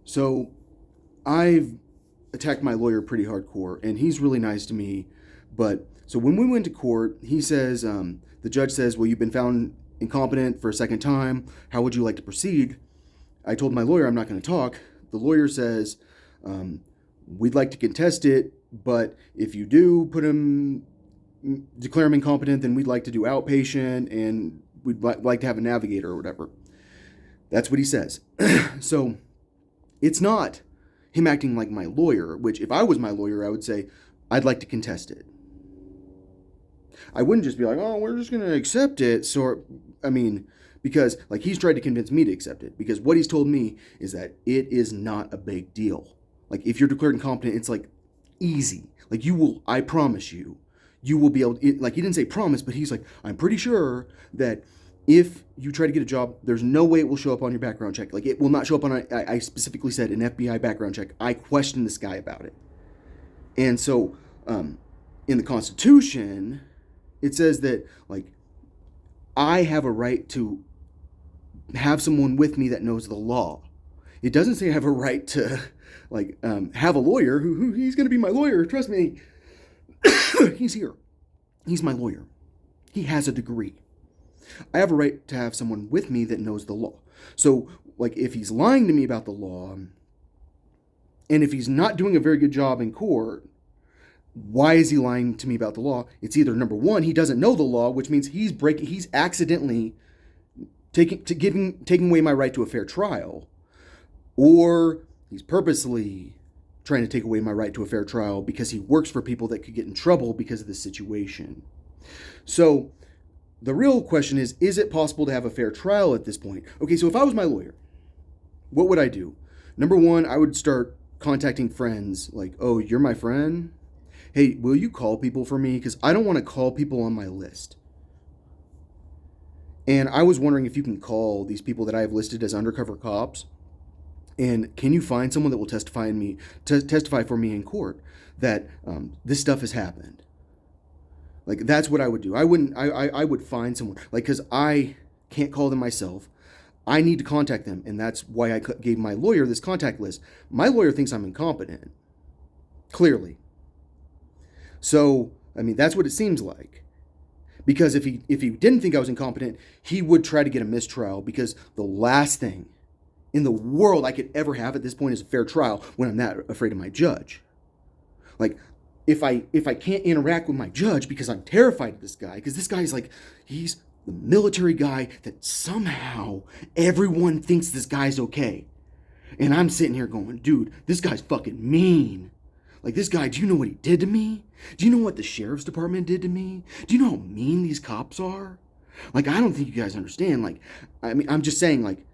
So I've attacked my lawyer pretty hardcore, and he's really nice to me. But so when we went to court, he says, the judge says, well, you've been found incompetent for a second time. How would you like to proceed? I told my lawyer I'm not going to talk. The lawyer says, um, we'd like to contest it, but if you do declare him incompetent, then we'd like to do outpatient and we'd like to have a navigator or whatever. That's what he says. So it's not him acting like my lawyer, which if I was my lawyer, I would say, I'd like to contest it. I wouldn't just be like, oh, we're just going to accept it. So, I mean, because like he's tried to convince me to accept it, because what he's told me is that it is not a big deal. Like if you're declared incompetent, it's like easy. Like you will, I promise you, you will be able to, like he didn't say promise, but he's like, I'm pretty sure that if you try to get a job, there's no way it will show up on your background check. Like it will not show up on, I specifically said an FBI background check. I questioned this guy about it. And so in the Constitution, it says that like I have a right to have someone with me that knows the law. It doesn't say I have a right to have a lawyer who he's going to be my lawyer. Trust me, he's here. He's my lawyer. He has a degree. I have a right to have someone with me that knows the law. So, like, if he's lying to me about the law, and if he's not doing a very good job in court, why is he lying to me about the law? It's either number one, he doesn't know the law, which means he's accidentally taking away my right to a fair trial, or he's purposely trying to take away my right to a fair trial because he works for people that could get in trouble because of this situation. So the real question is it possible to have a fair trial at this point? Okay, so if I was my lawyer, what would I do? Number one, I would start contacting friends like, oh, you're my friend? Hey, will you call people for me? Because I don't want to call people on my list. And I was wondering if you can call these people that I have listed as undercover cops. And can you find someone that will testify for me in court that this stuff has happened? Like that's what I would do. I would find someone like because I can't call them myself. I need to contact them, and that's why I gave my lawyer this contact list. My lawyer thinks I'm incompetent, clearly. So I mean that's what it seems like. Because if he didn't think I was incompetent, he would try to get a mistrial. Because the last thing in the world I could ever have at this point is a fair trial when I'm that afraid of my judge. Like if I can't interact with my judge because I'm terrified of this guy, because this guy's like he's the military guy that somehow everyone thinks this guy's okay. And I'm sitting here going, dude, this guy's fucking mean. Like this guy, do you know what he did to me? Do you know what the sheriff's department did to me? Do you know how mean these cops are? Like, I don't think you guys understand. Like, I mean, I'm just saying, like,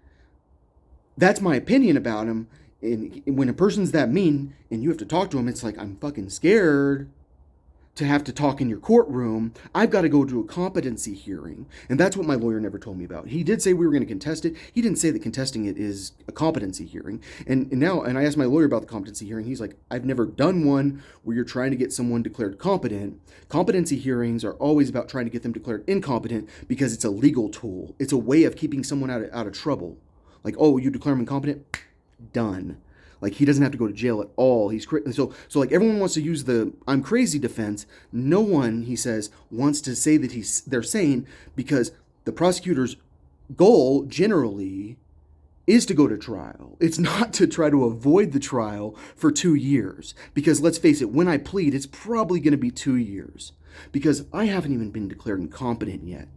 that's my opinion about him. And when a person's that mean and you have to talk to him, it's like, I'm fucking scared to have to talk in your courtroom. I've got to go to a competency hearing. And that's what my lawyer never told me about. He did say we were going to contest it. He didn't say that contesting it is a competency hearing. And I asked my lawyer about the competency hearing. He's like, I've never done one where you're trying to get someone declared competent. Competency hearings are always about trying to get them declared incompetent because it's a legal tool. It's a way of keeping someone out of trouble. Like, oh, you declare him incompetent? Done. Like he doesn't have to go to jail at all. So like everyone wants to use the I'm crazy defense. No one, he says, wants to say that they're sane because the prosecutor's goal generally is to go to trial. It's not to try to avoid the trial for 2 years. Because let's face it, when I plead, it's probably going to be 2 years. Because I haven't even been declared incompetent yet.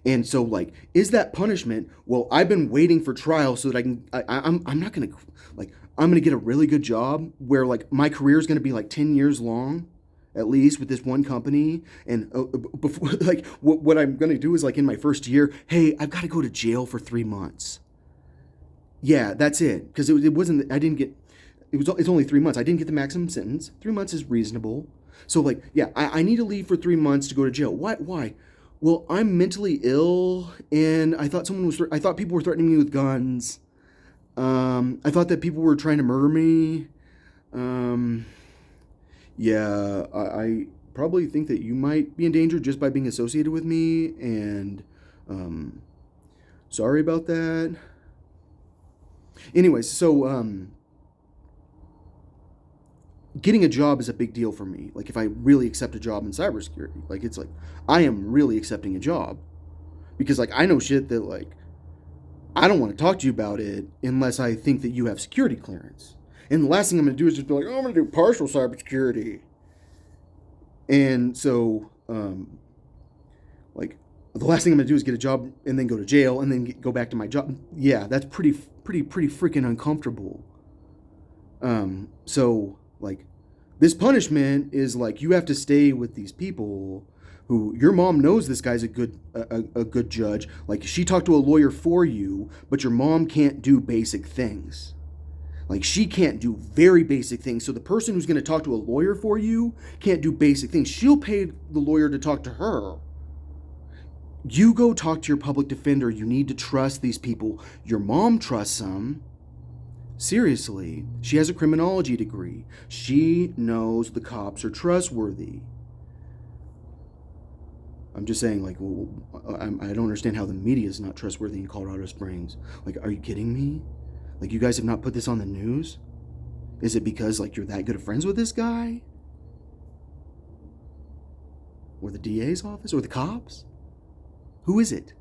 And so, like, is that punishment? Well, I've been waiting for trial so that I'm not going to, like, I'm going to get a really good job where, like, my career is going to be, like, 10 years long, at least, with this one company. And, before, like, what I'm going to do is, like, in my first year, hey, I've got to go to jail for 3 months. Yeah, that's it. Because it wasn't, I didn't get, it's only 3 months. I didn't get the maximum sentence. 3 months is reasonable. So, like, yeah, I need to leave for 3 months to go to jail. Why? Well, I'm mentally ill, and I thought I thought people were threatening me with guns. I thought that people were trying to murder me. Yeah, I probably think that you might be in danger just by being associated with me, and sorry about that. Anyways, so getting a job is a big deal for me. Like if I really accept a job in cybersecurity, like it's like I am really accepting a job because like I know shit that like I don't want to talk to you about it unless I think that you have security clearance. And the last thing I'm going to do is just be like, oh, I'm going to do partial cybersecurity. And so, like, the last thing I'm going to do is get a job and then go to jail and then go back to my job. Yeah, that's pretty freaking uncomfortable. So, like, this punishment is like you have to stay with these people who your mom knows this guy's a good judge. Like she talked to a lawyer for you, but your mom can't do basic things. Like she can't do very basic things. So the person who's going to talk to a lawyer for you can't do basic things. She'll pay the lawyer to talk to her. You go talk to your public defender. You need to trust these people. Your mom trusts them. Seriously, she has a criminology degree. She knows the cops are trustworthy. I'm just saying, like, well, I don't understand how the media is not trustworthy in Colorado Springs. Like, are you kidding me? Like, you guys have not put this on the news? Is it because, like, you're that good of friends with this guy? Or the DA's office? Or the cops? Who is it?